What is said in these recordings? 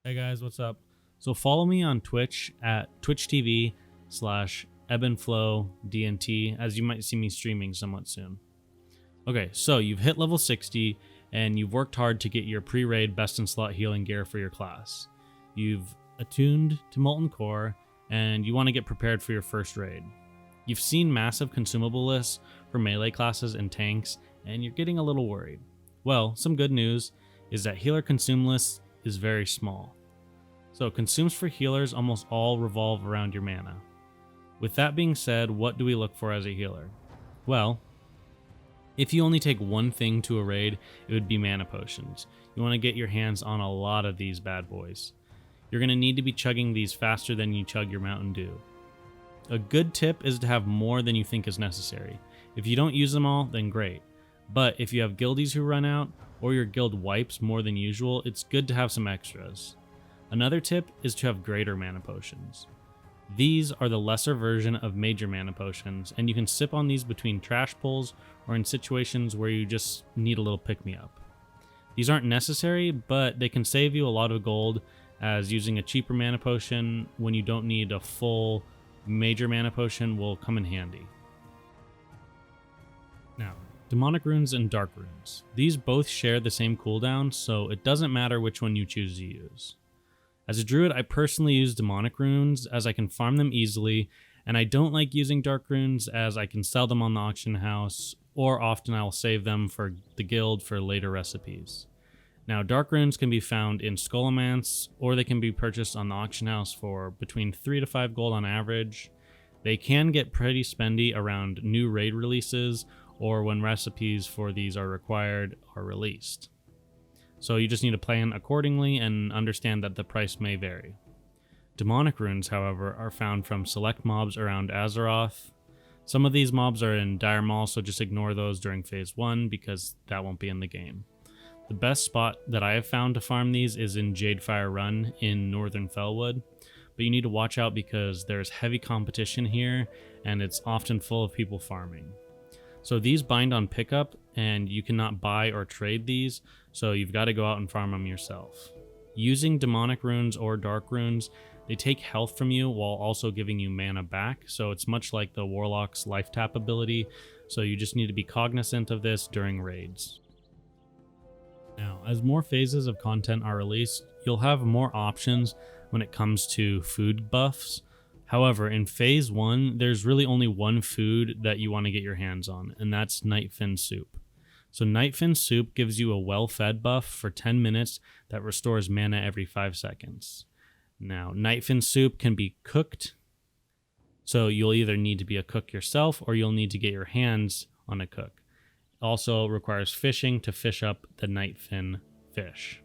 Hey guys, what's up? So follow me on Twitch at twitch.tv/ebbandflowdnt, as you might see me streaming somewhat soon. Okay, so you've hit level 60 and you've worked hard to get your pre-raid best in slot healing gear for your class. You've attuned to Molten Core and you want to get prepared for your first raid. You've seen massive consumable lists for melee classes and tanks and you're getting a little worried. Well, some good news is that healer consume list is very small. So consumes for healers almost all revolve around your mana. With that being said, what do we look for as a healer? Well, if you only take one thing to a raid, it would be mana potions. You want to get your hands on a lot of these bad boys. You're going to need to be chugging these faster than you chug your Mountain Dew. A good tip is to have more than you think is necessary. If you don't use them all, then great. But if you have guildies who run out, or your guild wipes more than usual, it's good to have some extras. Another tip is to have greater mana potions. These are the lesser version of major mana potions, and you can sip on these between trash pulls or in situations where you just need a little pick-me-up. These aren't necessary, but they can save you a lot of gold, as using a cheaper mana potion when you don't need a full major mana potion will come in handy. Now, Demonic Runes and Dark Runes. These both share the same cooldown, so it doesn't matter which one you choose to use. As a druid, I personally use Demonic Runes as I can farm them easily, and I don't like using Dark Runes as I can sell them on the auction house, or often I will save them for the guild for later recipes. Now, Dark Runes can be found in Skullomance, or they can be purchased on the auction house for between 3 to 5 gold on average. They can get pretty spendy around new raid releases, or when recipes for these are required or released. So you just need to plan accordingly and understand that the price may vary. Demonic Runes, however, are found from select mobs around Azeroth. Some of these mobs are in Dire Maul, so just ignore those during Phase 1 because that won't be in the game. The best spot that I have found to farm these is in Jadefire Run in Northern Felwood, but you need to watch out because there's heavy competition here and it's often full of people farming. So these bind on pickup and you cannot buy or trade these, so you've got to go out and farm them yourself. Using Demonic Runes or Dark Runes, they take health from you while also giving you mana back, so it's much like the Warlock's Life Tap ability, so you just need to be cognizant of this during raids. Now, as more phases of content are released, you'll have more options when it comes to food buffs. However, in Phase 1, there's really only one food that you want to get your hands on, and that's Knightfin Soup. So Knightfin Soup gives you a well-fed buff for 10 minutes that restores mana every 5 seconds. Now, Knightfin Soup can be cooked, so you'll either need to be a cook yourself or you'll need to get your hands on a cook. It also requires fishing to fish up the Knightfin fish.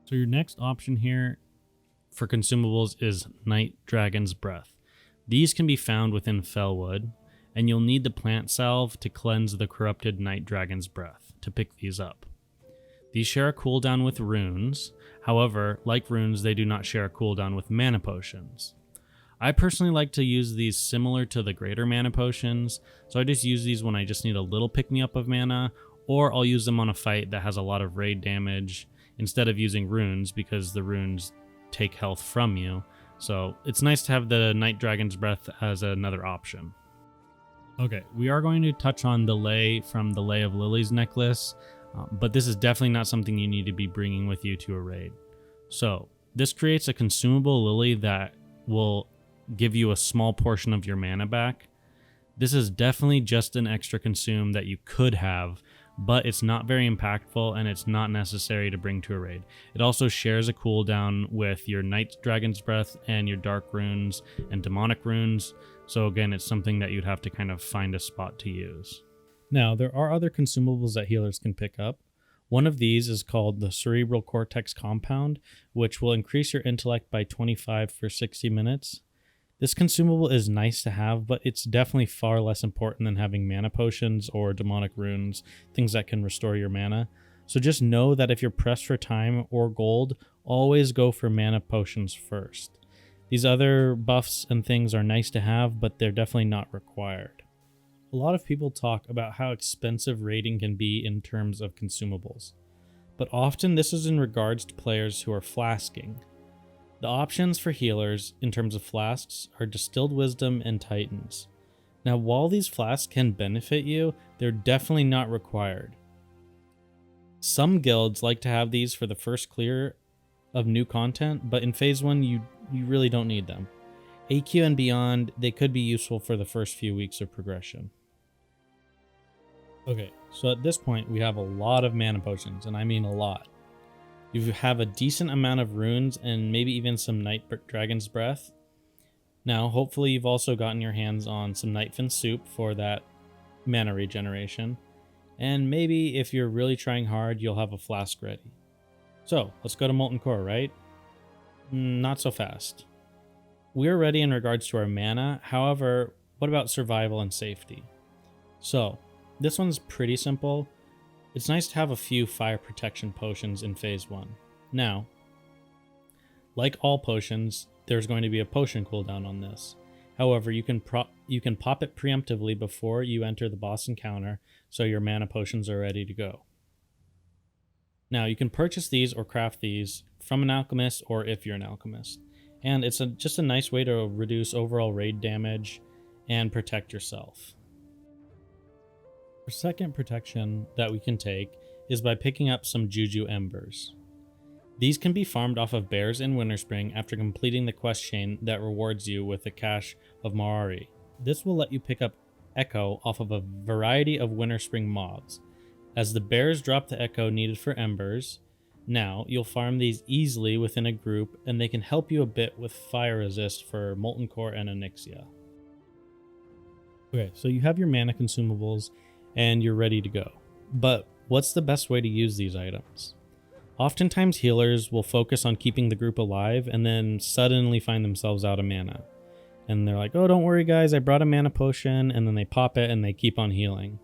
So your next option here for consumables is Night Dragon's Breath. These can be found within Felwood, and you'll need the plant salve to cleanse the corrupted Night Dragon's Breath to pick these up. These share a cooldown with runes, however, like runes, they do not share a cooldown with mana potions. I personally like to use these similar to the greater mana potions, so I just use these when I just need a little pick-me-up of mana, or I'll use them on a fight that has a lot of raid damage instead of using runes because the runes take health from you. So it's nice to have the Night Dragon's Breath as another option. Okay, we are going to touch on the Lei from the Lei of Lilies necklace, but this is definitely not something you need to be bringing with you to a raid. So this creates a consumable lily that will give you a small portion of your mana back. This is definitely just an extra consume that you could have, but it's not very impactful and it's not necessary to bring to a raid. It also shares a cooldown with your Night Dragon's Breath and your Dark Runes and Demonic Runes, so again, it's something that you'd have to kind of find a spot to use. Now, there are other consumables that healers can pick up. One of these is called the Cerebral Cortex Compound, which will increase your intellect by 25 for 60 minutes. This consumable is nice to have, but it's definitely far less important than having mana potions or demonic runes, things that can restore your mana. So just know that if you're pressed for time or gold, always go for mana potions first. These other buffs and things are nice to have, but they're definitely not required. A lot of people talk about how expensive raiding can be in terms of consumables. but often this is in regards to players who are flasking. The options for healers in terms of flasks are Distilled Wisdom and Titans. Now, while these flasks can benefit you, they're definitely not required. Some guilds like to have these for the first clear of new content, but in Phase 1 you really don't need them. AQ and beyond, they could be useful for the first few weeks of progression. Okay, so at this point we have a lot of mana potions, and I mean a lot. You have a decent amount of runes and maybe even some Dragon's Breath. Now, hopefully you've also gotten your hands on some Knightfin Soup for that mana regeneration. And maybe if you're really trying hard, you'll have a flask ready. So, let's go to Molten Core, right? Not so fast. We're ready in regards to our mana, however, what about survival and safety? So, this one's pretty simple. It's nice to have a few fire protection potions in Phase 1. Now, like all potions, there's going to be a potion cooldown on this. However, you can pop it preemptively before you enter the boss encounter, so your mana potions are ready to go. Now, you can purchase these or craft these from an alchemist or if you're an alchemist. And it's just a nice way to reduce overall raid damage and protect yourself. Our second protection that we can take is by picking up some Juju Embers. These can be farmed off of bears in Winterspring after completing the quest chain that rewards you with the Cache of Marari. This will let you pick up Echo off of a variety of Winterspring mobs. As the bears drop the Echo needed for Embers, now you'll farm these easily within a group, and they can help you a bit with fire resist for Molten Core and Onyxia. Okay, so you have your mana consumables and you're ready to go. But what's the best way to use these items? Oftentimes healers will focus on keeping the group alive and then suddenly find themselves out of mana. And they're like, oh, don't worry guys, I brought a mana potion, and then they pop it and they keep on healing.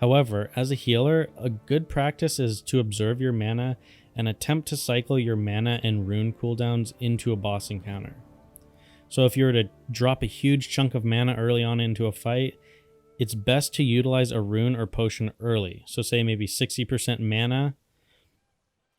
However, as a healer, a good practice is to observe your mana and attempt to cycle your mana and rune cooldowns into a boss encounter. So if you were to drop a huge chunk of mana early on into a fight, it's best to utilize a rune or potion early. So say maybe 60% mana,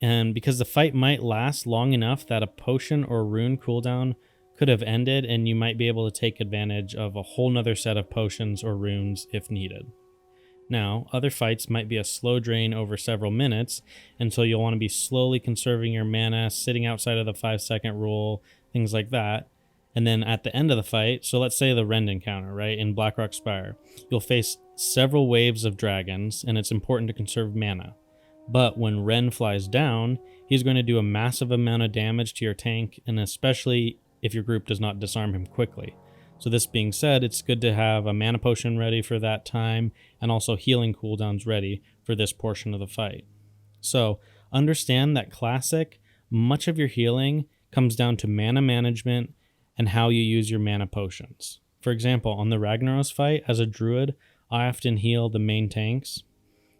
and because the fight might last long enough that a potion or rune cooldown could have ended, and you might be able to take advantage of a whole nother set of potions or runes if needed. Now, other fights might be a slow drain over several minutes, and so you'll want to be slowly conserving your mana, sitting outside of the 5-second rule, things like that. And then at the end of the fight, so let's say the Rend encounter, right, in Blackrock Spire, you'll face several waves of dragons, and it's important to conserve mana. But when Rend flies down, he's going to do a massive amount of damage to your tank, and especially if your group does not disarm him quickly. So this being said, it's good to have a mana potion ready for that time, and also healing cooldowns ready for this portion of the fight. So understand that classic, much of your healing comes down to mana management and how you use your mana potions. For example, on the Ragnaros fight, as a druid, I often heal the main tanks.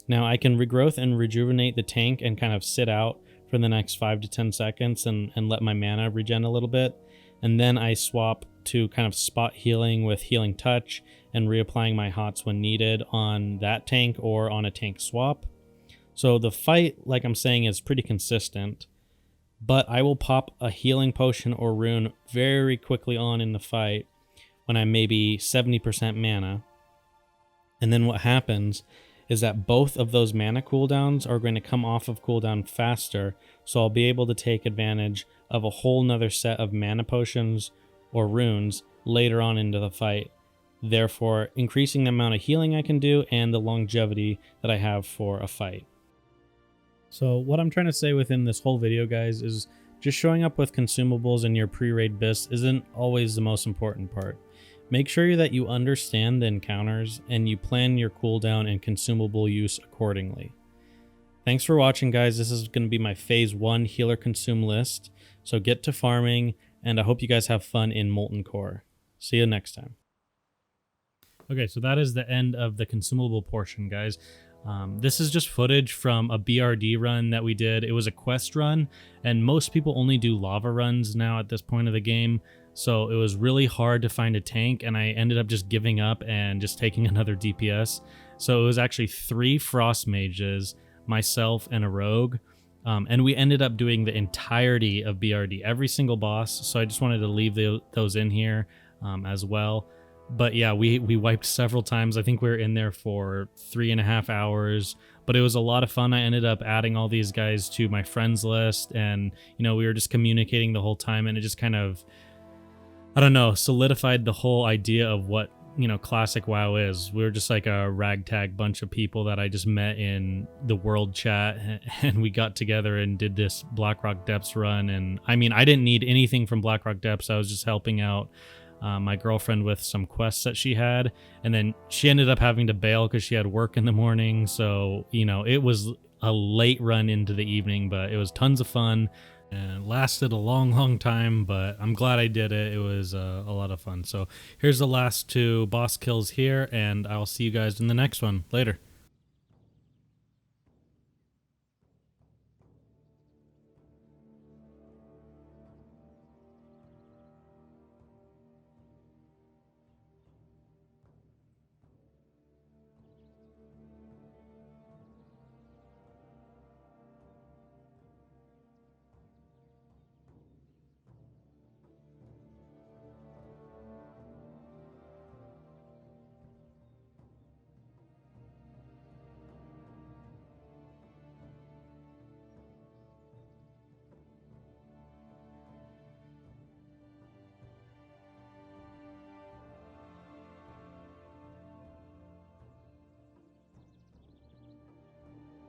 Now I can regrowth and rejuvenate the tank and kind of sit out for the next 5 to 10 seconds and let my mana regen a little bit. And then I swap to kind of spot healing with Healing Touch and reapplying my hots when needed on that tank or on a tank swap. So the fight, like I'm saying, is pretty consistent, but I will pop a healing potion or rune very quickly on in the fight when I'm maybe 70% mana. And then what happens is that both of those mana cooldowns are going to come off of cooldown faster, so I'll be able to take advantage of a whole nother set of mana potions or runes later on into the fight, therefore increasing the amount of healing I can do and the longevity that I have for a fight. So what I'm trying to say within this whole video, guys, is just showing up with consumables in your pre-raid bis isn't always the most important part. Make sure that you understand the encounters and you plan your cooldown and consumable use accordingly. Thanks for watching, guys. This is going to be my Phase 1 healer consume list. So get to farming, and I hope you guys have fun in Molten Core. See you next time. Okay, so that is the end of the consumable portion, guys. This is just footage from a BRD run that we did. It was a quest run, and most people only do lava runs now at this point of the game. So it was really hard to find a tank, and I ended up just giving up and just taking another DPS. So it was actually 3 frost mages, myself, and a rogue. And we ended up doing the entirety of BRD, every single boss. So I just wanted to leave those in here as well. But yeah, we wiped several times. I think we were in there for 3.5 hours, but it was a lot of fun. I ended up adding all these guys to my friends list, and we were just communicating the whole time, and it just kind of, I don't know, solidified the whole idea of what classic WoW is. We were just like a ragtag bunch of people that I just met in the world chat, and we got together and did this Blackrock Depths run. And I mean, I didn't need anything from Blackrock Depths. I was just helping out my girlfriend with some quests that she had, and then she ended up having to bail because she had work in the morning. So it was a late run into the evening, but it was tons of fun and it lasted a long time, but I'm glad I did it. It was a lot of fun. So here's the last 2 boss kills here, and I'll see you guys in the next one. Later.